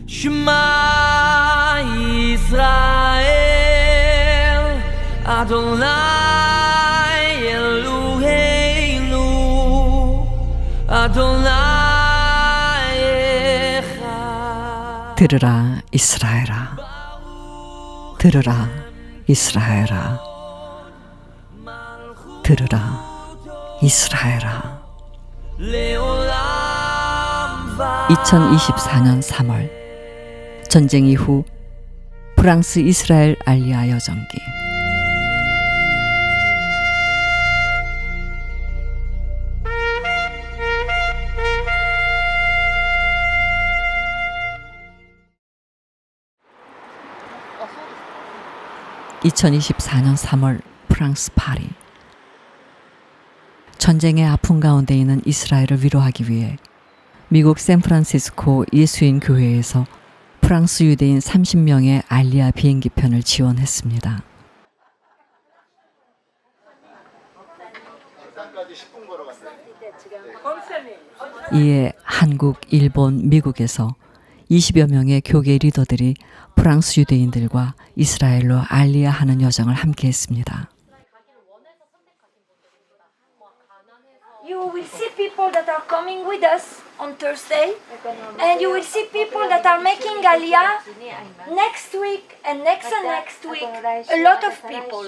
Shema Yisrael Adonai Eloheinu Adonai Echad. 들으라 이스라엘아, 들으라 이스라엘아, 들으라 이스라엘아. 2024년 3월 전쟁 이후 프랑스 이스라엘 알리아 여정기. (2024년 3월) 프랑스 파리. 전쟁의 아픔 가운데 있는 이스라엘을 위로하기 위해 미국 샌프란시스코 예수인 교회에서 프랑스 유대인 30명의 알리아 비행기편을 지원했습니다. 이에 한국, 일본, 미국에서 20여 명의 교계 리더들이 프랑스 유대인들과 이스라엘로 알리아하는 여정을 함께했습니다. You will see people that are coming with us on Thursday, and you will see people that are making Aliyah next week and next week. A lot of people.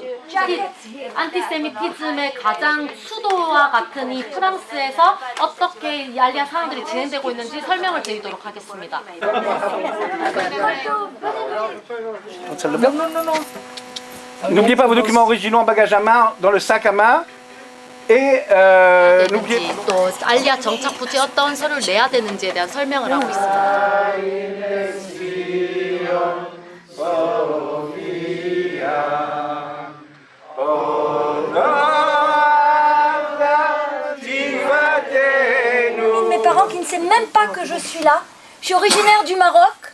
안티세미티즘의 가장 수도와 같은 이 프랑스에서 어떻게 이 알리아 상황들이 진행되고 있는지 설명을 드리도록 하겠습니다. N'oubliez pas vos documents originaux en bagage à main, dans le sac à main. Et n'oubliez 또 알리아 정착 부지에 어떤 서류를 내야 되는지에 대한 설명을 하고 있습니다. Mes parents qui ne savent même pas que je suis là. Je suis originaire du Maroc.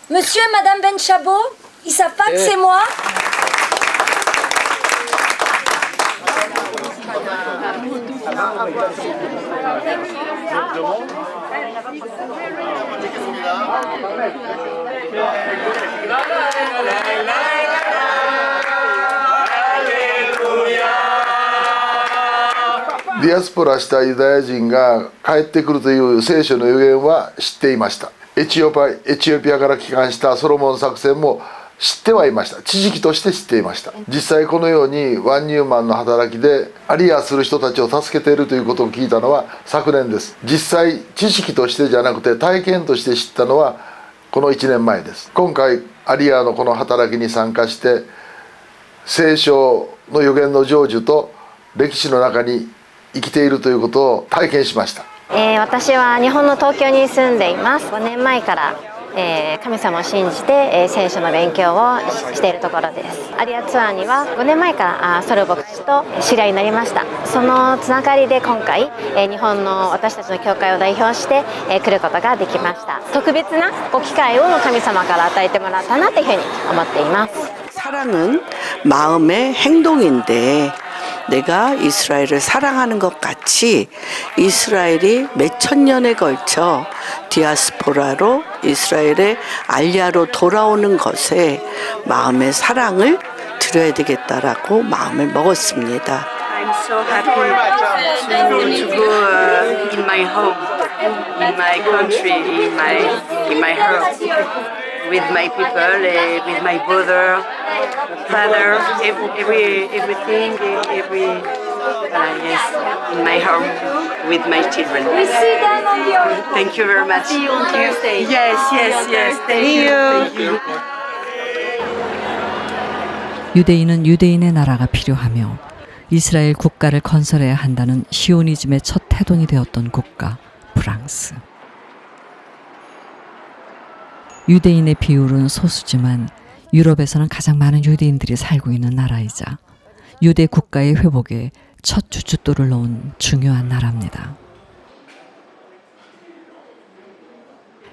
Monsieur et Madame Ben Chabot, ils savent pas que c'est moi.ディアスポラしたユダヤ人が帰ってくるという聖書の予言は知っていました。エチオピアから帰還したソロモン作戦も知ってはいました。知識として知っていました。実際このようにワン・ニューマンの働きでアリアする人たちを助けているということを聞いたのは昨年です。実際知識としてじゃなくて体験として知ったのはこの1年前です。今回アリアのこの働きに参加して聖書の予言の成就と歴史の中に生きているということを体験しました。私は日本の東京に住んでいます。5年前から神様を信じて聖書の勉強をしているところです。アリアツアーには5年前からソル牧師と知り合いになりました。そのつながりで今回日本の私たちの教会を代表して来ることができました。特別な機会を神様から与えてもらったなというふうに思っています。 사랑은 마음의 행동인데 내가 이스라엘을 사랑하는 것 같이 이스라엘이 몇천 년에 걸쳐 디아스포라로 이스라엘의 알리아로 돌아오는 것에 마음의 사랑을 드려야 되겠다라고 마음을 먹었습니다. I'm so happy to go in my home, in my country, in my heart, with my people, with my brother, father, everything, yes, in my home, with my children. We see them on the other. Thank you very much. See you on Tuesday. Yes, thank you. 유대인은 유대인의 나라가 필요하며 이스라엘 국가를 건설해야 한다는 시오니즘의 첫 태동이 되었던 국가 프랑스. 유대인의 비율은 소수지만 유럽에서는 가장 많은 유대인들이 살고 있는 나라이자 유대 국가의 회복에 첫 주춧돌을 놓은 중요한 나라입니다.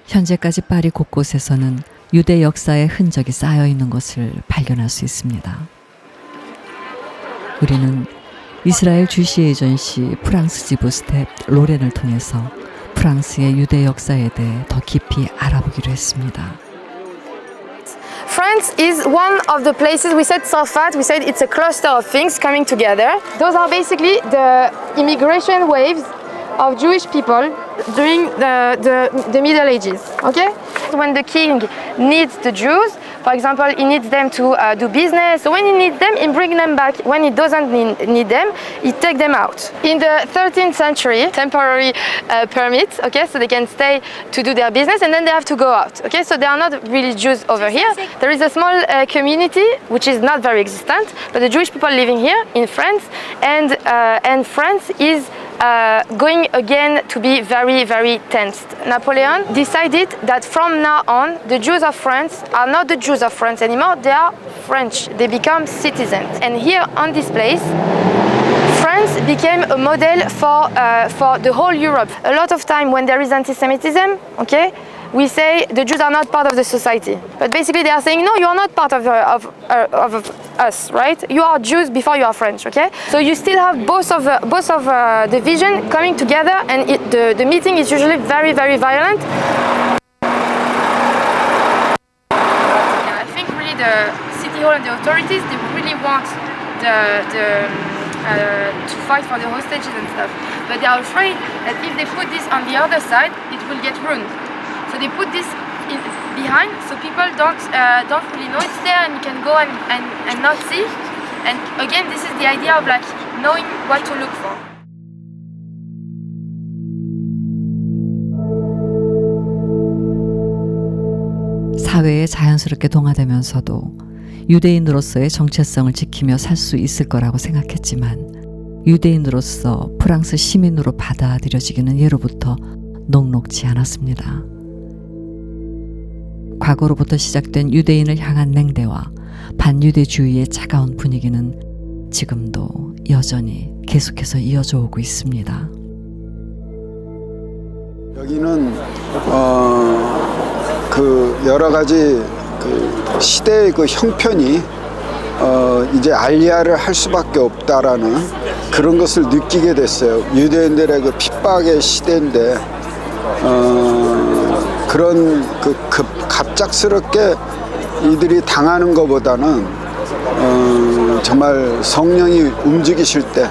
현재까지 파리 곳곳에서는 유대 역사의 흔적이 쌓여 있는 것을 발견할 수 있습니다. 우리는 이스라엘 주시 에이전시 프랑스 지부 스텝 로렌을 통해서 프랑스의 유대 역사에 대해 더 깊이 알아보기로 했습니다. France is one of the places, we said Sarfat, we said it's a cluster of things coming together. Those are basically the immigration waves of Jewish people during the Middle Ages, okay? When the king needs the Jews, for example, he needs them to do business. So when he needs them, he brings them back. When he doesn't need them, he takes them out. In the 13th century, temporary permits, okay, so they can stay to do their business and then they have to go out, okay? So there are not really Jews over here. There is a small community, which is not very existent, but the Jewish people living here in France, and France is going again to be very, very tense. Napoleon decided that from now on, the Jews of France are not the Jews of France anymore, they are French. They become citizens. And here on this place, France became a model for the whole Europe. A lot of time when there is anti-Semitism, okay, we say the Jews are not part of the society. But basically they are saying, no, you are not part of us, right? You are Jews before you are French, okay? So you still have both of the vision coming together, and the meeting is usually very, very violent. I think really the city hall and the authorities, they really want to fight for the hostages and stuff. But they are afraid that if they put this on the other side, it will get ruined. So they put this behind, so people don't really know it's there, and you can go and not see. And again, this is the idea of like knowing what to look for. 사회에 자연스럽게 동화되면서도 유대인으로서의 정체성을 지키며 살 수 있을 거라고 생각했지만 유대인으로서 프랑스 시민으로 받아들여지기는 예로부터 녹록지 않았습니다. 과거로부터 시작된 유대인을 향한 냉대와 반유대주의의 차가운 분위기는 지금도 여전히 계속해서 이어져 오고 있습니다. 여기는 그 여러 가지 그 시대의 그 형편이 이제 알리아를 할 수밖에 없다라는 그런 것을 느끼게 됐어요. 유대인들의 그 핍박의 시대인데 그런 그 갑작스럽게 이들이 당하는 것보다는 정말 성령이 움직이실 때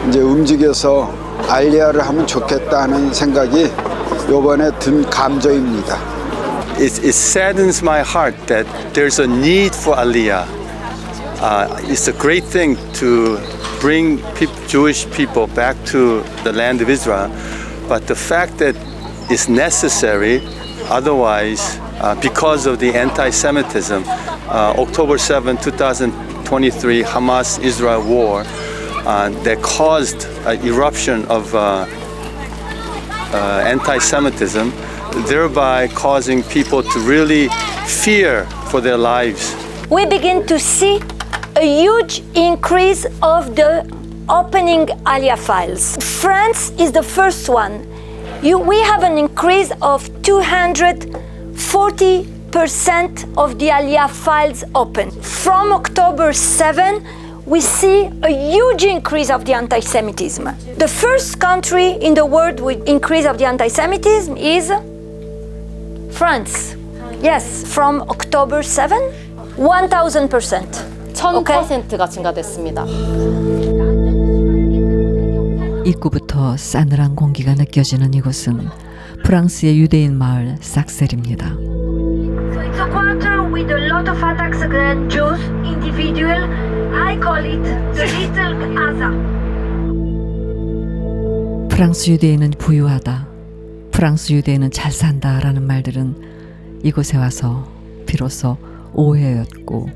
이제 움직여서 알리아를 하면 좋겠다는 생각이 이번에 든 감정입니다. It saddens my heart that there's a need for Aliyah. It's a great thing to bring Jewish people back to the land of Israel, but the fact that it's necessary, otherwise, because of the anti-Semitism, October 7, 2023 Hamas-Israel war that caused an eruption of anti-Semitism, thereby causing people to really fear for their lives. We begin to see a huge increase of the opening Aliyah files. France is the first one. We have an increase of 240% of the Aliyah files open. From October 7, we see a huge increase of the anti-Semitism. The first country in the world with increase of the anti-Semitism is France. Yes, from October 7, 1000%. 1000%가 증가됐습니다. 입구부터 싸늘한 공기가 느껴지는 이곳은 프랑스의 유대인 마을 삭셀입니다. So it's a quarter with a lot of attacks against Jews, individual. I call it the little Gaza. 프랑스 유대인은 부유하다. 프랑스 유대인은 잘 산다라는 말들은 이곳에 와서 비로소 오해였고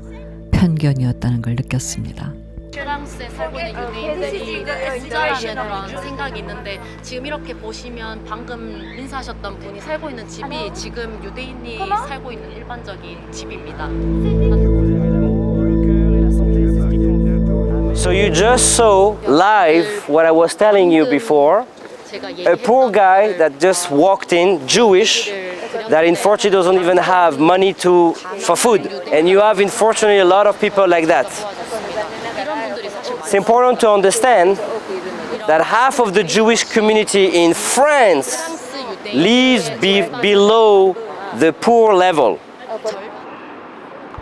편견이었다는 걸 느꼈습니다. 프랑스에 살고 있는 유대인들이 부자라는 그런 생각이 있는데 지금 이렇게 보시면 방금 인사하셨던 분이 살고 있는 집이 지금 유대인이 살고 있는 일반적인 집입니다. So you just saw live what I was telling you before. A poor guy that just walked in, Jewish, that unfortunately doesn't even have money for food. And you have unfortunately a lot of people like that. It's important to understand that half of the Jewish community in France lives below the poor level.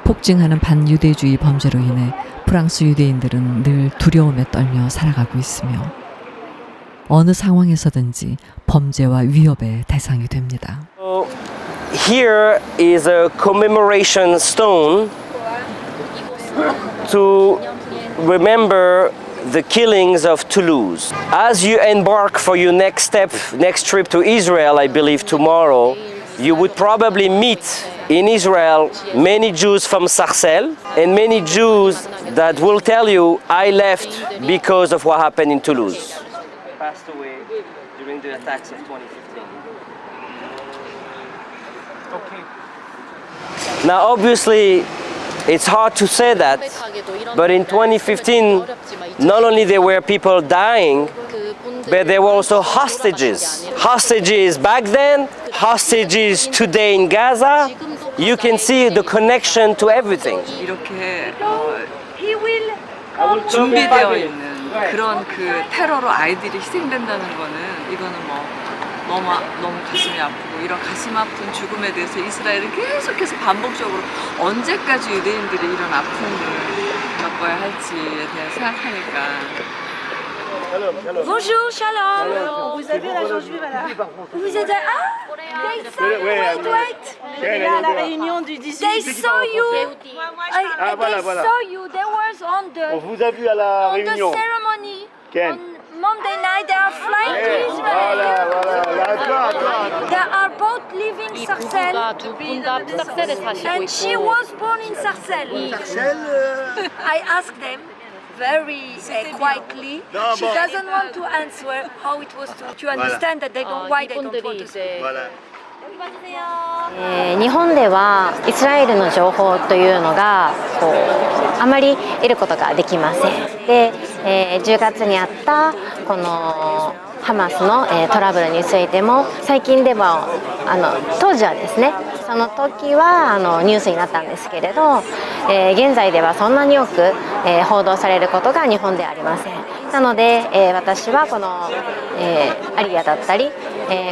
폭증하는 반유대주의 범죄로 인해 프랑스 유대인들은 늘 두려움에 떨며 살아가고 있으며 어느 상황에서든지 범죄와 위협의 대상이 됩니다. Here is a commemoration stone to remember the killings of Toulouse. As you embark for your next trip to Israel, I believe tomorrow, you would probably meet in Israel many Jews from Sarcelles and many Jews that will tell you, I left because of what happened in Toulouse. Passed away during the attacks of 2015. Now, obviously, it's hard to say that, but in 2015, not only there were people dying, but there were also hostages. Hostages back then, hostages today in Gaza. You can see the connection to everything. 이렇게 준비되어 있는 그런 그 테러로 아이들이 희생된다는 거는 이거는 뭐 너무 가슴이 아프고 이런 가슴 아픈 죽음에 대해서 이스라엘은 계속해서 반복적으로 언제까지 유대인들이 이런 아픔을 겪어야 할지에 대해 생각하니까. Bonjour, shalom. Vous avez l'agent juif là. Vous êtes wait. À la réunion du 18. They saw you. They saw you. They was on the. On vous a vu à la réunion. The ceremony. Ken. On Monday night, they are flying to Israel. They are both living Sarcelles. And she was born in Sarcelles. I asked them very quietly. She doesn't want to answer how it was to understand that they don't, why they don't want to say. 日本ではイスラエルの情報というのがあまり得ることができません。で、10月にあったこのハマスのトラブルについても最近では当時はですね、その時はニュースになったんですけれど、現在ではそんなによく報道されることが日本ではありません。なので、私はこのアリアだったり、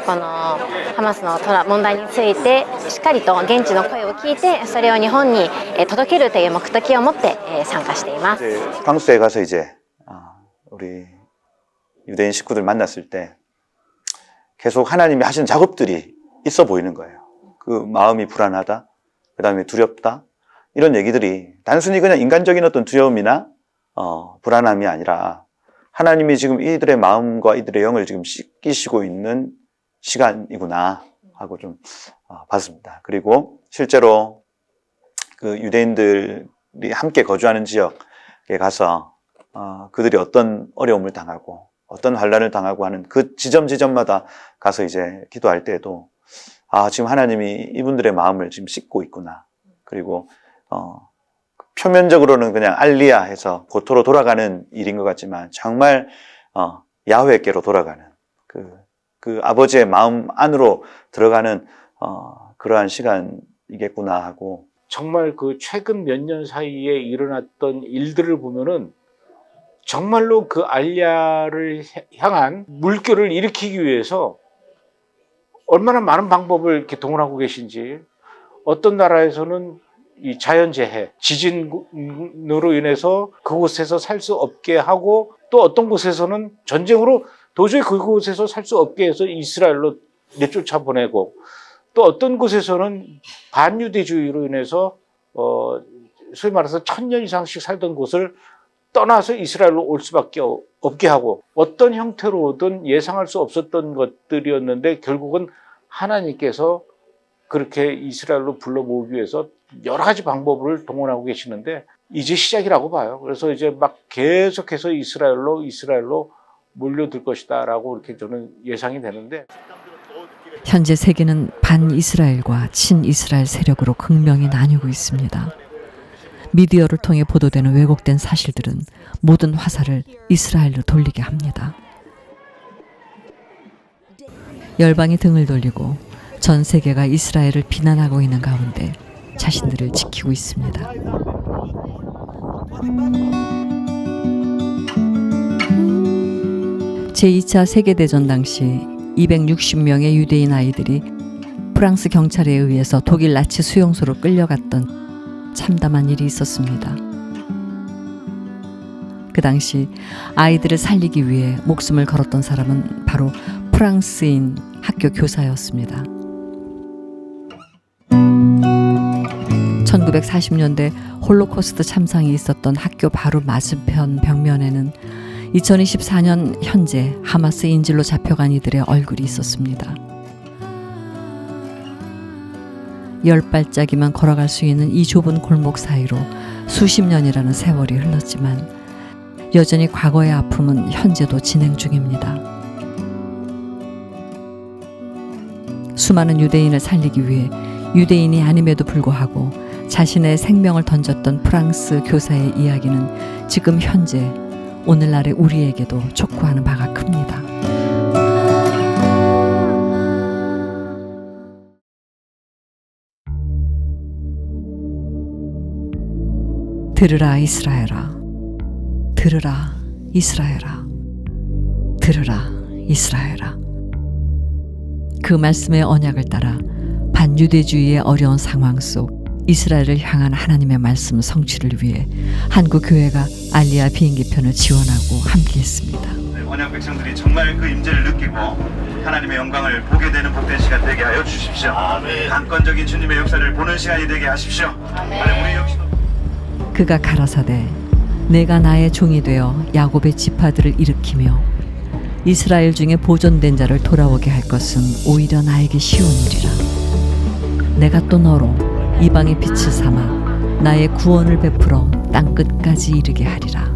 このハマスの問題についてしっかりと現地の声を聞いてそれを日本に届けるという目的を持って参加しています。 프랑스에 가서 이제 우리 유대인 식구들 만났을 때 계속 하나님이 하시는 작업들이 있어 보이는 거예요. 그 마음이 불안하다, 그 다음에 두렵다, 이런 얘기들이 단순히 그냥 인간적인 어떤 두려움이나 불안함이 아니라 하나님이 지금 이들의 마음과 이들의 영을 지금 씻기시고 있는 시간이구나 하고 좀 봤습니다. 그리고 실제로 그 유대인들이 함께 거주하는 지역에 가서 그들이 어떤 어려움을 당하고 어떤 환난을 당하고 하는 그 지점마다 가서 이제 기도할 때에도 지금 하나님이 이분들의 마음을 지금 씻고 있구나. 그리고 표면적으로는 그냥 알리야 해서 고토로 돌아가는 일인 것 같지만 정말 야훼께로 돌아가는 그 아버지의 마음 안으로 들어가는 그러한 시간이겠구나 하고, 정말 그 최근 몇 년 사이에 일어났던 일들을 보면은 정말로 그 알리야를 향한 물결을 일으키기 위해서 얼마나 많은 방법을 이렇게 동원하고 계신지. 어떤 나라에서는 이 자연재해, 지진으로 인해서 그곳에서 살 수 없게 하고, 또 어떤 곳에서는 전쟁으로 도저히 그곳에서 살 수 없게 해서 이스라엘로 내쫓아 보내고, 또 어떤 곳에서는 반유대주의로 인해서 소위 말해서 1000년 이상씩 살던 곳을 떠나서 이스라엘로 올 수밖에 없게 하고, 어떤 형태로든 예상할 수 없었던 것들이었는데 결국은 하나님께서 그렇게 이스라엘로 불러 모으기 위해서 여러 가지 방법을 동원하고 계시는데 이제 시작이라고 봐요. 그래서 이제 막 계속해서 이스라엘로 몰려들 것이다 라고 이렇게 저는 예상이 되는데, 현재 세계는 반이스라엘과 친이스라엘 세력으로 극명히 나뉘고 있습니다. 미디어를 통해 보도되는 왜곡된 사실들은 모든 화살을 이스라엘로 돌리게 합니다. 열방이 등을 돌리고 전 세계가 이스라엘을 비난하고 있는 가운데 자신들을 지키고 있습니다. 제2차 세계대전 당시 260명의 유대인 아이들이 프랑스 경찰에 의해서 독일 나치 수용소로 끌려갔던 참담한 일이 있었습니다. 그 당시 아이들을 살리기 위해 목숨을 걸었던 사람은 바로 프랑스인 학교 교사였습니다. 1940년대 홀로코스트 참상이 있었던 학교 바로 맞은편 벽면에는 2024년 현재 하마스 인질로 잡혀간 이들의 얼굴이 있었습니다. 10발짝이만 걸어갈 수 있는 이 좁은 골목 사이로 수십 년이라는 세월이 흘렀지만 여전히 과거의 아픔은 현재도 진행 중입니다. 수많은 유대인을 살리기 위해 유대인이 아님에도 불구하고 자신의 생명을 던졌던 프랑스 교사의 이야기는 지금 현재 오늘날의 우리에게도 촉구하는 바가 큽니다. 들으라 이스라엘아, 들으라 이스라엘아, 들으라 이스라엘아. 그 말씀의 언약을 따라 반유대주의의 어려운 상황 속 이스라엘을 향한 하나님의 말씀 성취를 위해 한국교회가 알리아 비행기편을 지원하고 함께했습니다. 언약 백성들이 정말 그 임재를 느끼고 하나님의 영광을 보게 되는 복된 시간 되게 하여 주십시오. 강권적인 주님의 역사를 보는 시간이 되게 하십시오. 우리 역시도 그가 가라사대 내가 나의 종이 되어 야곱의 지파들을 일으키며 이스라엘 중에 보존된 자를 돌아오게 할 것은 오히려 나에게 쉬운 일이라. 내가 또 너로 이방의 빛을 삼아 나의 구원을 베풀어 땅끝까지 이르게 하리라.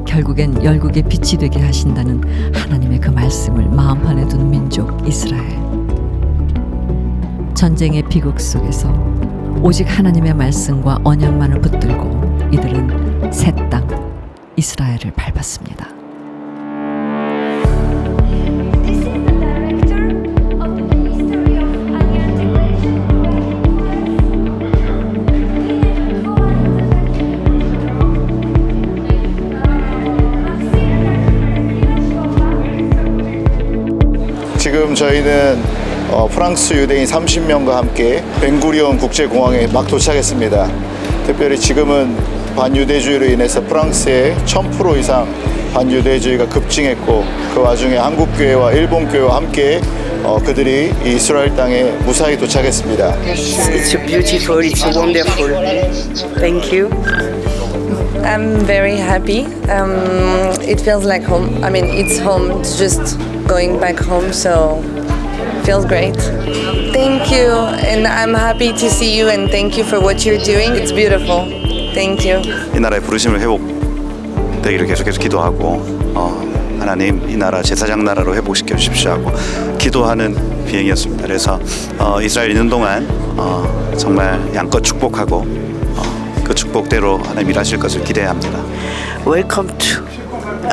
결국엔 열국의 빛이 되게 하신다는 하나님의 그 말씀을 마음판에 둔 민족 이스라엘. 전쟁의 비극 속에서 오직 하나님의 말씀과 언약만을 붙들고 이들은 새 땅 이스라엘을 밟았습니다. 지금 저희는 프랑스 유대인 30명과 함께 벤구리온 국제공항에 막 도착했습니다. 특별히 지금은 반유대주의로 인해서 프랑스에 1000% 이상 반유대주의가 급증했고 그 와중에 한국교회와 일본교회와 함께 그들이 이스라엘 땅에 무사히 도착했습니다. It's beautiful, it's wonderful. Thank you. I'm very happy. It feels like home. I mean, it's home. It's just going back home, so feels great. Thank you, and I'm happy to see you. And thank you for what you're doing. It's beautiful. Thank you. 이 나라의 부르심을 회복되기를 계속해서 기도하고 하나님 이 나라 제사장 나라로 회복시켜 주십시오 하고 기도하는 비행이었습니다. 그래서 이스라엘 있는 동안 정말 양껏 축복하고 그 축복대로 하나님 일하실 것을 기대합니다. Welcome to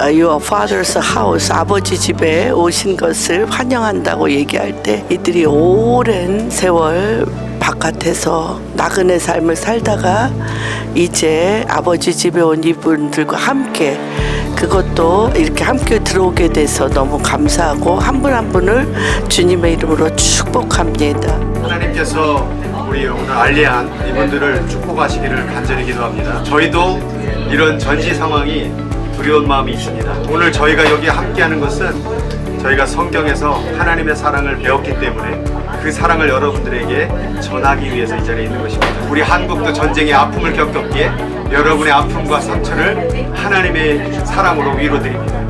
your father's house. 아버지 집에 오신 것을 환영한다고 얘기할 때 이들이 오랜 세월 바깥에서 나그네 삶을 살다가 이제 아버지 집에 온 이분들과 함께 그것도 이렇게 함께 들어오게 돼서 너무 감사하고 한 분 한 분을 주님의 이름으로 축복합니다. 하나님께서 우리 오늘 알리안 이분들을 축복하시기를 간절히 기도합니다. 저희도 이런 전시 상황이 두려운 마음이 있습니다. 오늘 저희가 여기 함께하는 것은 저희가 성경에서 하나님의 사랑을 배웠기 때문에 그 사랑을 여러분들에게 전하기 위해서 이 자리에 있는 것입니다. 우리 한국도 전쟁의 아픔을 겪었기에 여러분의 아픔과 상처를 하나님의 사랑으로 위로드립니다.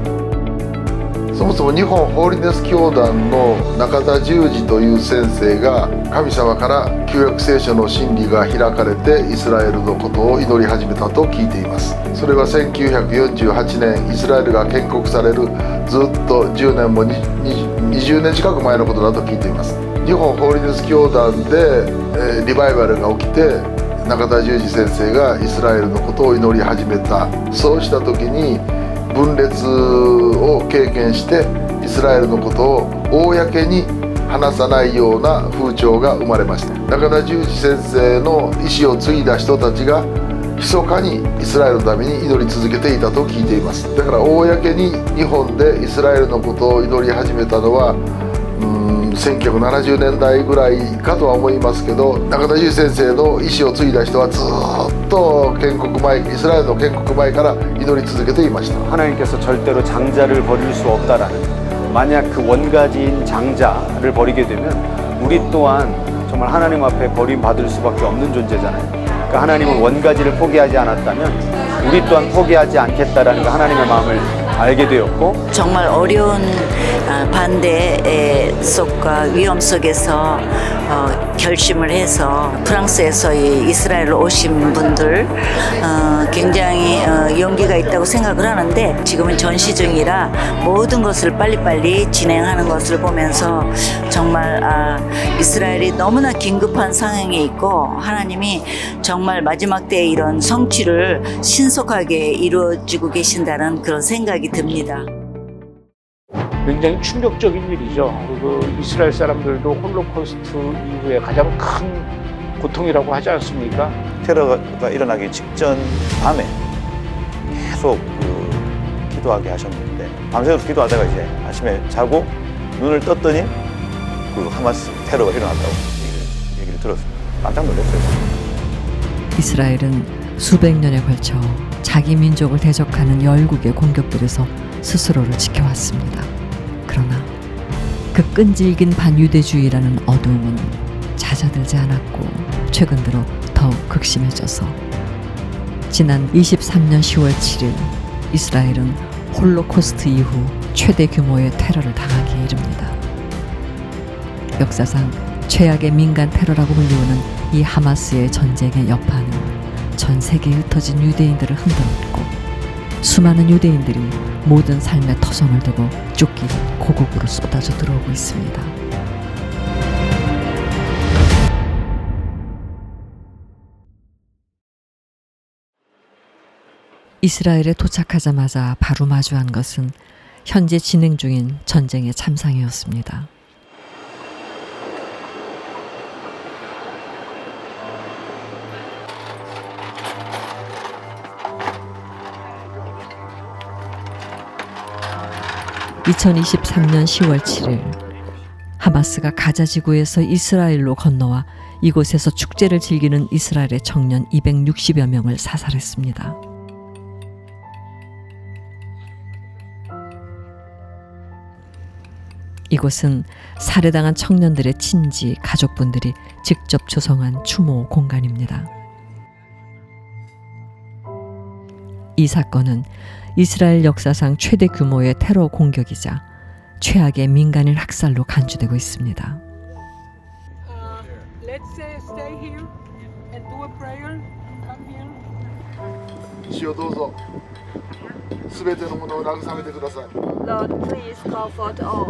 そもそも日本ホーリネス教団の中田十字という先生が神様から旧約聖書の真理が開かれてイスラエルのことを祈り始めたと聞いています。それは1948年イスラエルが建国されるずっと10年も20年近く前のことだと聞いています。日本ホーリネス教団でリバイバルが起きて中田十字先生がイスラエルのことを祈り始めた。そうした時に分裂を経験してイスラエルのことを公に話さないような風潮が生まれました。中田十字先生の意思を継いだ人たちが密かにイスラエルのために祈り続けていたと聞いています。だから公に日本でイスラエルのことを祈り始めたのは1970年代ぐらいかとは思いますけど、中田修先生の意思を継いだ人はずっと建国前、イスラエルの建国前から祈り続けていました。 하나님께서 절대로 장자를 버릴 수 없다라는, 만약 그 원가지인 장자를 버리게 되면 우리 또한 정말 하나님 앞에 버림받을 수밖에 없는 존재잖아요. 그러니까 하나님은 원가지를 포기하지 않았다면 우리 또한 포기하지 않겠다라는 그 하나님의 마음을 알게 되었고, 정말 어려운 반대 속과 위험 속에서 결심을 해서 프랑스에서 이스라엘로 오신 분들 굉장히 용기가 있다고 생각을 하는데, 지금은 전시 중이라 모든 것을 빨리빨리 진행하는 것을 보면서 정말 이스라엘이 너무나 긴급한 상황에 있고 하나님이 정말 마지막 때에 이런 성취를 신속하게 이루어지고 계신다는 그런 생각이 듭니다. 굉장히 충격적인 일이죠. 그리고 이스라엘 사람들도 홀로코스트 이후에 가장 큰 고통이라고 하지 않습니까? 테러가 일어나기 직전 밤에 계속 기도하게 하셨는데, 밤새도록 기도하다가 이제 아침에 자고 눈을 떴더니 그 하마스 테러가 일어났다고 얘기를 들었습니다. 깜짝 놀랐어요. 이스라엘은 수백 년에 걸쳐 자기 민족을 대적하는 열국의 공격들에서 스스로를 지켜왔습니다. 그러나 그 끈질긴 반유대주의라는 어두움은 잦아들지 않았고 최근 들어 더욱 극심해져서 지난 23년 10월 7일 이스라엘은 홀로코스트 이후 최대 규모의 테러를 당하기에 이릅니다. 역사상 최악의 민간 테러라고 불리우는 이 하마스의 전쟁의 여파는 전 세계에 흩어진 유대인들을 흔들었고, 수많은 유대인들이 모든 삶의 터전을 두고 쫓기는 고국으로 쏟아져 들어오고 있습니다. 이스라엘에 도착하자마자 바로 마주한 것은 현재 진행 중인 전쟁의 참상이었습니다. (2023년 10월 7일) 하마스가 가자 지구에서 이스라엘로 건너와 이곳에서 축제를 즐기는 이스라엘의 청년 260여 명을 사살했습니다. 이곳은 살해당한 청년들의 친지, 가족분들이 직접 조성한 추모 공간입니다. 이 사건은 이스라엘 역사상 최대 규모의 테러 공격이자 최악의 민간인 학살로 간주되고 있습니다. Lord, please comfort all.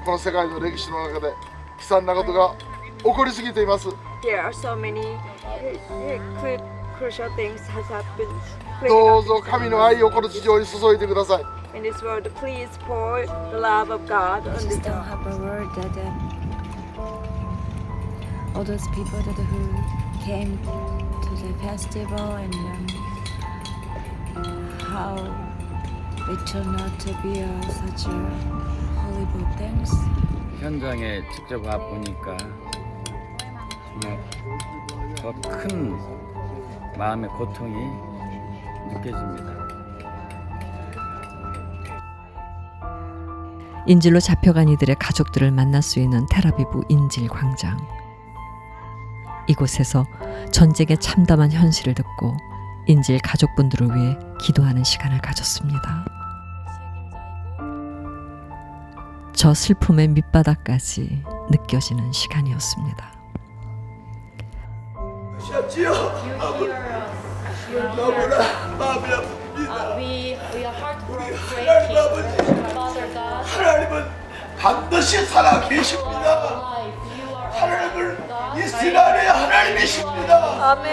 この世界の歴史の中で悲惨なことが起こりすぎています。 There are so many crucial things has happened. どうぞ神の愛をこの地上に注いでください。 In this world, please pour the love of God on this don't have a word that all those people that who came to the festival and how it turned out to be such a horrible things. 현장에 직접 와 보니까 정말 더 큰 마음의 고통이 느껴집니다. 인질로 잡혀간 이들의 가족들을 만날 수 있는 텔아비브 인질 광장. 이곳에서 전쟁의 참담한 현실을 듣고 인질 가족분들을 위해 기도하는 시간을 가졌습니다. 저 슬픔의 밑바닥까지 느껴지는 시간이었습니다. 하나님은 반드시 살아 계십니다. 하나님은 이스라엘의 하나님이십니다. 아멘.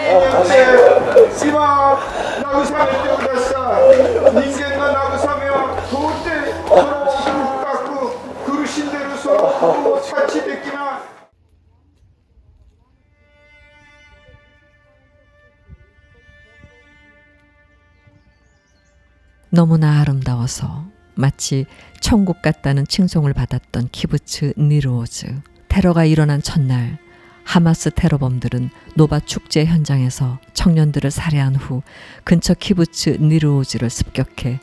今慰めてください。人間が慰めは到底その奥深く苦しんでいるその心を察知できない。 너무나 아름다워서 마치 천국 같다는 칭송을 받았던 키부츠 니르오즈. 테러가 일어난 첫날 하마스 테러범들은 노바 축제 현장에서 청년들을 살해한 후 근처 키부츠 니르오즈를 습격해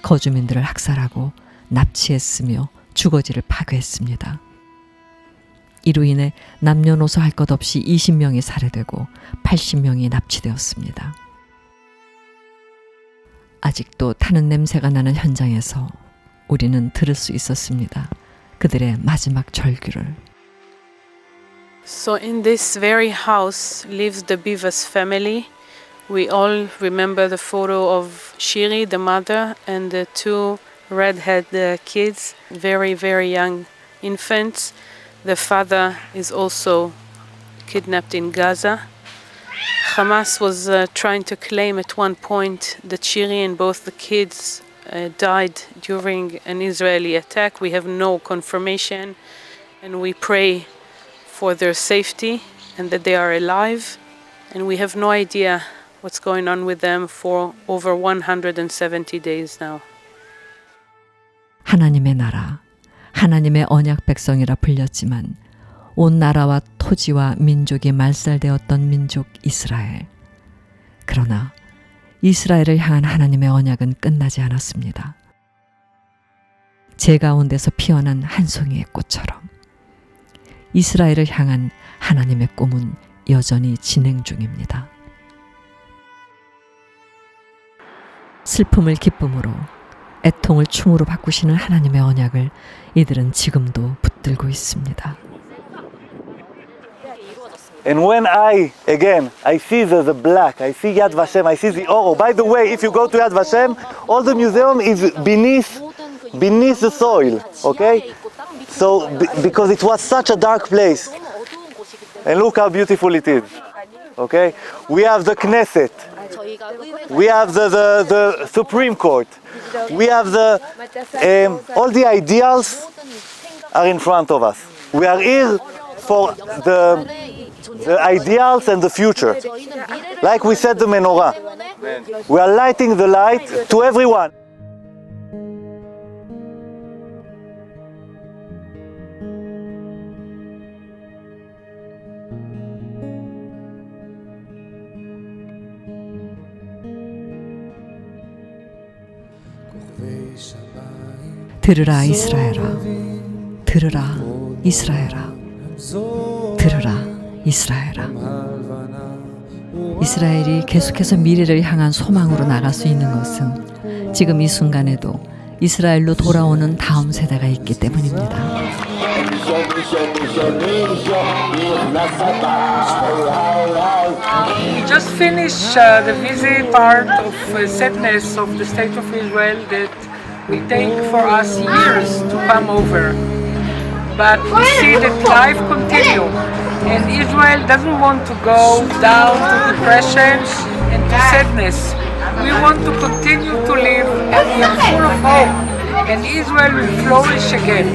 거주민들을 학살하고 납치했으며 주거지를 파괴했습니다. 이로 인해 남녀노소 할 것 없이 20명이 살해되고 80명이 납치되었습니다. 아직도 타는 냄새가 나는 현장에서 우리는 들을 수 있었습니다. 그들의 마지막 절규를. So in this very house lives the Bivas family. We all remember the photo of Shiri, the mother, and the two redhead kids, very, very young infants. The father is also kidnapped in Gaza. Hamas was trying to claim at one point that Shiri and both the kids died during an Israeli attack. We have no confirmation, and we pray for their safety and that they are alive. And we have no idea what's going on with them for over 170 days now. 하나님의 나라, 하나님의 언약 백성이라 불렸지만 온 나라와 토지와 민족이 말살되었던 민족 이스라엘. 그러나 이스라엘을 향한 하나님의 언약은 끝나지 않았습니다. 제 가운데서 피어난 한 송이의 꽃처럼 이스라엘을 향한 하나님의 꿈은 여전히 진행 중입니다. 슬픔을 기쁨으로, 애통을 춤으로 바꾸시는 하나님의 언약을 이들은 지금도 붙들고 있습니다. And when I see the black, I see Yad Vashem, I see the Oro. By the way, if you go to Yad Vashem, all the museum is beneath the soil, okay? So, because it was such a dark place. And look how beautiful it is, okay? We have the Knesset. We have the Supreme Court. We have all the ideals are in front of us. We are here for the ideals and the future. Like we said the menorah. We are lighting the light to everyone. 들으라 이스라엘아, 들으라 이스라엘아, 들으라 이스라엘아. 이스라엘이 계속해서 미래를 향한 소망으로 나갈 수 있는 것은 지금 이 순간에도 이스라엘로 돌아오는 다음 세대가 있기 때문입니다. Just finished the visit part of sadness of the state of Israel that will take for us years to come over. But we see that life continues, and Israel doesn't want to go down to depression and to sadness. We want to continue to live, and we are full of hope, and Israel will flourish again.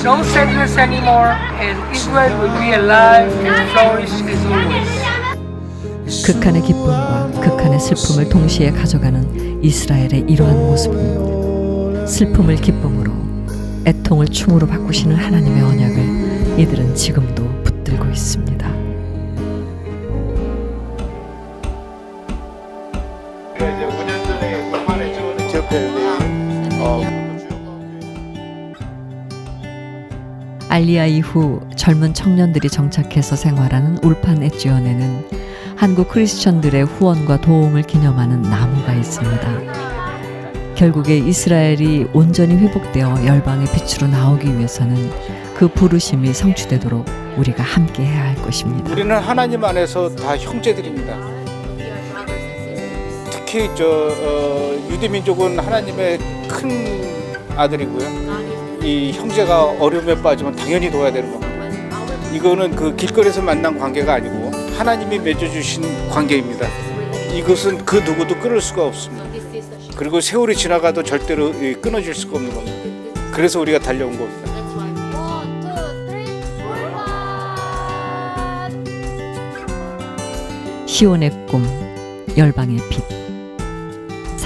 No sadness anymore, and Israel will be alive and flourish as always. 극한의 기쁨과 극한의 슬픔을 동시에 가져가는 이스라엘의 이러한 모습은 슬픔을 기쁨으로, 애통을 춤으로 바꾸시는 하나님의 언약을 이들은 지금도 붙들고 있습니다. 알리아 이후 젊은 청년들이 정착해서 생활하는 울판 엣지원에는 한국 크리스천들의 후원과 도움을 기념하는 나무가 있습니다. 결국에 이스라엘이 온전히 회복되어 열방의 빛으로 나오기 위해서는 그 부르심이 성취되도록 우리가 함께 해야 할 것입니다. 우리는 하나님 안에서 다 형제들입니다. 특히 유대민족은 하나님의 큰 아들이고요. 이 형제가 어려움에 빠지면 당연히 도와야 되는 겁니다. 이거는 그 길거리에서 만난 관계가 아니고 하나님이 맺어주신 관계입니다. 이것은 그 누구도 끊을 수가 없습니다. 그리고 세월이 지나가도 절대로 끊어질 수가 없는 겁니다. 그래서 우리가 달려온 겁니다. 시온의 꿈, 열방의 빛.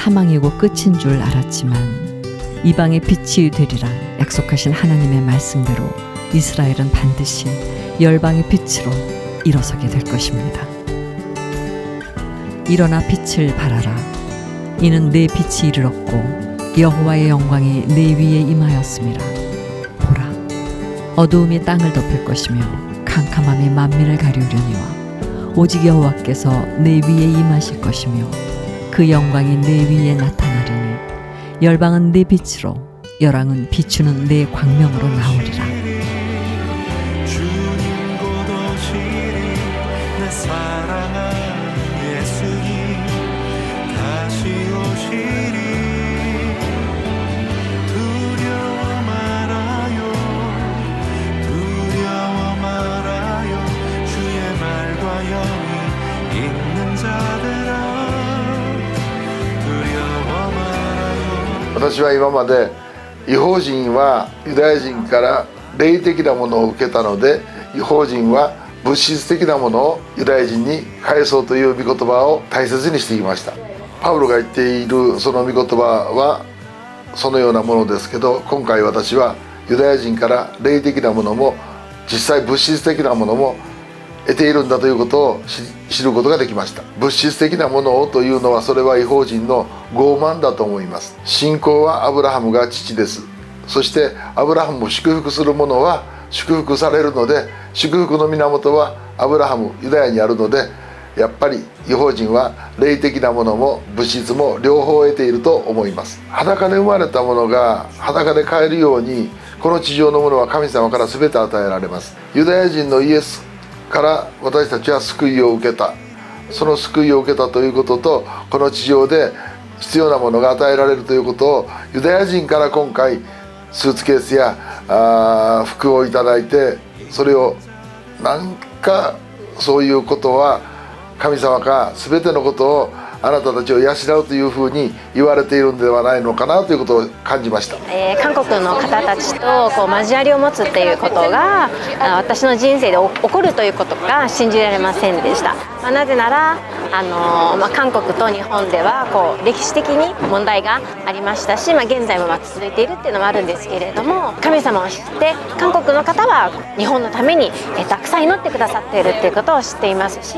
사망이고 끝인 줄 알았지만 이방의 빛이 되리라 약속하신 하나님의 말씀대로 이스라엘은 반드시 열방의 빛으로 일어서게 될 것입니다. 일어나 빛을 발하라. 이는 내 빛이 이르렀고 여호와의 영광이 내 위에 임하였음이라. 보라, 어두움이 땅을 덮을 것이며 캄캄함이 만민을 가리우려니와 오직 여호와께서 내 위에 임하실 것이며 그 영광이 내 위에 나타나리니 열방은 내 빛으로 열왕은 비추는 내 광명으로 나오리라. 주님 곧 오시리 내 사랑하는 예수님 다시 오시리 두려워 말아요 두려워 말아요 주의 말과 영이 있는 자들아 두려워 말아요 私は今まで異邦人はユダヤ人から霊的なものを受けたので異邦人は物質的なものをユダヤ人に返そうという御言葉を大切にしてきました。パウロが言っているその御言葉はそのようなものですけど、今回私はユダヤ人から霊的なものも実際物質的なものも得ているんだということを知ることができました。物質的なものをというのはそれは異邦人の傲慢だと思います。信仰はアブラハムが父です。そしてアブラハムを祝福する者は祝福されるので、祝福の源はアブラハムユダヤにあるので、やっぱり異邦人は霊的なものも物質も両方得ていると思います。裸で生まれたものが裸で帰るように、この地上のものは神様から全て与えられます。ユダヤ人のイエスから私たちは救いを受けた。その救いを受けたということと、この地上で必要なものが与えられるということをユダヤ人から今回スーツケースや服をいただいて、それを何かそういうことは神様が全てのことをあなたたちを養うというふうに言われているんではないのかなということを感じました。韓国の方たちと交わりを持つっていうことが私の人生で起こるということが信じられませんでした。なぜなら韓国と日本では歴史的に問題がありましたし、現在も続いているっていうのもあるんですけれども、神様を知って韓国の方は日本のためにたくさん祈ってくださっているっていうことを知っていますし、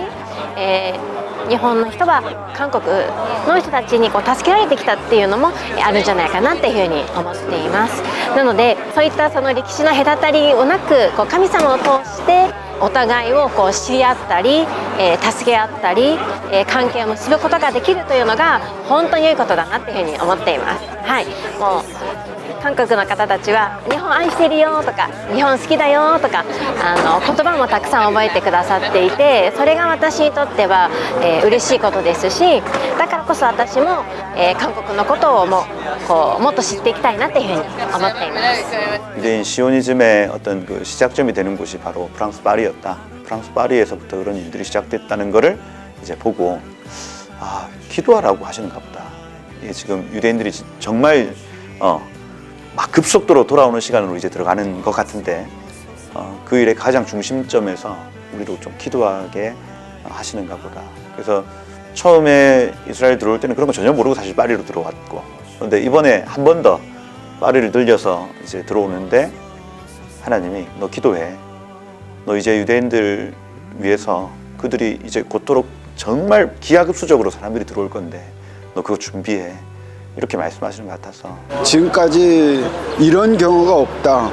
日本の人は韓国の人たちに助けられてきたっていうのもあるんじゃないかなっていうふうに思っています。なのでそういったその歴史の隔たりをなく神様を通してお互いを知り合ったり、助け合ったり、関係を結ぶことができるというのが本当に良いことだなっていうふうに思っています。はい、もう韓国の方たちは日本愛してるよとか日本好きだよとか言葉もたくさん覚えてくださっていて、それが私にとっては、嬉しいことですし、だからこそ私も、韓国のことをもっと知っていきたいなっていうふうに思っています。 유대인 시오니즘의 어떤 그 시작점이 되는 곳이 바로 프랑스 파리였다. 프랑스 파리에서부터 그런 일들이 시작됐다는 것을 이제 보고 기도하라고 하시는가 보다. 이게 지금 유대인들이 정말 막 급속도로 돌아오는 시간으로 이제 들어가는 것 같은데 그 일의 가장 중심점에서 우리도 좀 기도하게 하시는가 보다. 그래서 처음에 이스라엘 들어올 때는 그런 거 전혀 모르고 사실 파리로 들어왔고, 그런데 이번에 한 번 더 파리를 들려서 이제 들어오는데 하나님이 너 기도해. 너 이제 유대인들 위해서 그들이 이제 곧도록 정말 기하급수적으로 사람들이 들어올 건데 너 그거 준비해. 이렇게 말씀하시는 것 같아서 지금까지 이런 경우가 없다.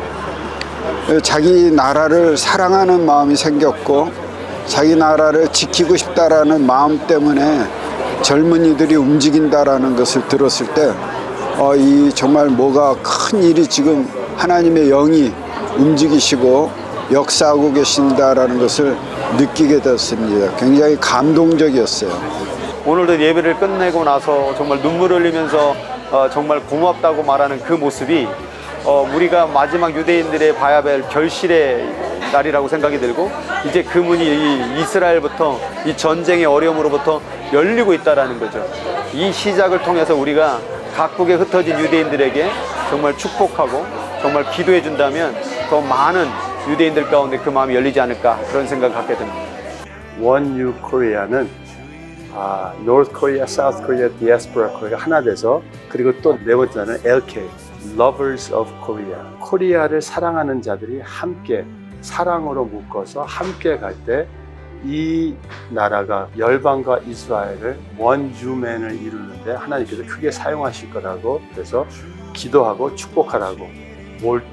자기 나라를 사랑하는 마음이 생겼고 자기 나라를 지키고 싶다라는 마음 때문에 젊은이들이 움직인다라는 것을 들었을 때 이 정말 뭐가 큰 일이 지금 하나님의 영이 움직이시고 역사하고 계신다라는 것을 느끼게 됐습니다. 굉장히 감동적이었어요. 오늘도 예배를 끝내고 나서 정말 눈물을 흘리면서 정말 고맙다고 말하는 그 모습이 우리가 마지막 유대인들의 봐야 할 결실의 날이라고 생각이 들고, 이제 그 문이 이 이스라엘부터 이 전쟁의 어려움으로부터 열리고 있다라는 거죠. 이 시작을 통해서 우리가 각국에 흩어진 유대인들에게 정말 축복하고 정말 기도해 준다면 더 많은 유대인들 가운데 그 마음이 열리지 않을까, 그런 생각을 갖게 됩니다. 원유 코리아는 North Korea, South Korea, Diaspora Korea 하나 돼서 그리고 또 네 번째는 LK, Lovers of Korea. 코리아를 사랑하는 자들이 함께 사랑으로 묶어서 함께 갈 때 이 나라가 열방과 이스라엘을 원주맨을 이루는데 하나님께서 크게 사용하실 거라고 그래서 기도하고 축복하라고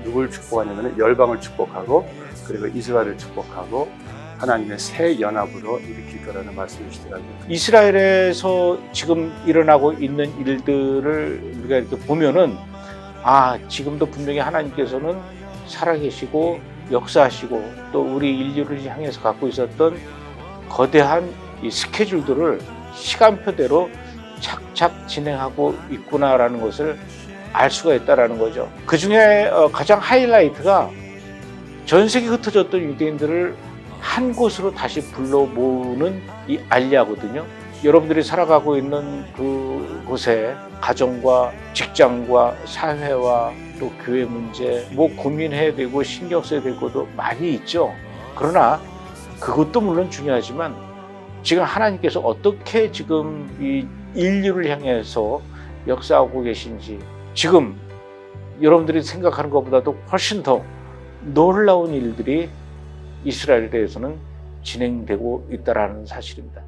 누굴 축복하냐면 열방을 축복하고 그리고 이스라엘을 축복하고 하나님의 새 연합으로 일으킬 거라는 말씀이시더라고요. 이스라엘에서 지금 일어나고 있는 일들을 우리가 이렇게 보면은 지금도 분명히 하나님께서는 살아계시고 역사하시고 또 우리 인류를 향해서 갖고 있었던 거대한 이 스케줄들을 시간표대로 착착 진행하고 있구나라는 것을 알 수가 있다라는 거죠. 그 중에 가장 하이라이트가 전 세계 흩어졌던 유대인들을 한 곳으로 다시 불러 모으는 이 알리아거든요. 여러분들이 살아가고 있는 그곳에 가정과 직장과 사회와 또 교회 문제 고민해야 되고 신경 써야 될 것도 많이 있죠. 그러나 그것도 물론 중요하지만 지금 하나님께서 어떻게 지금 이 인류를 향해서 역사하고 계신지 지금 여러분들이 생각하는 것보다도 훨씬 더 놀라운 일들이 이스라엘에 대해서는 진행되고 있다는 사실입니다.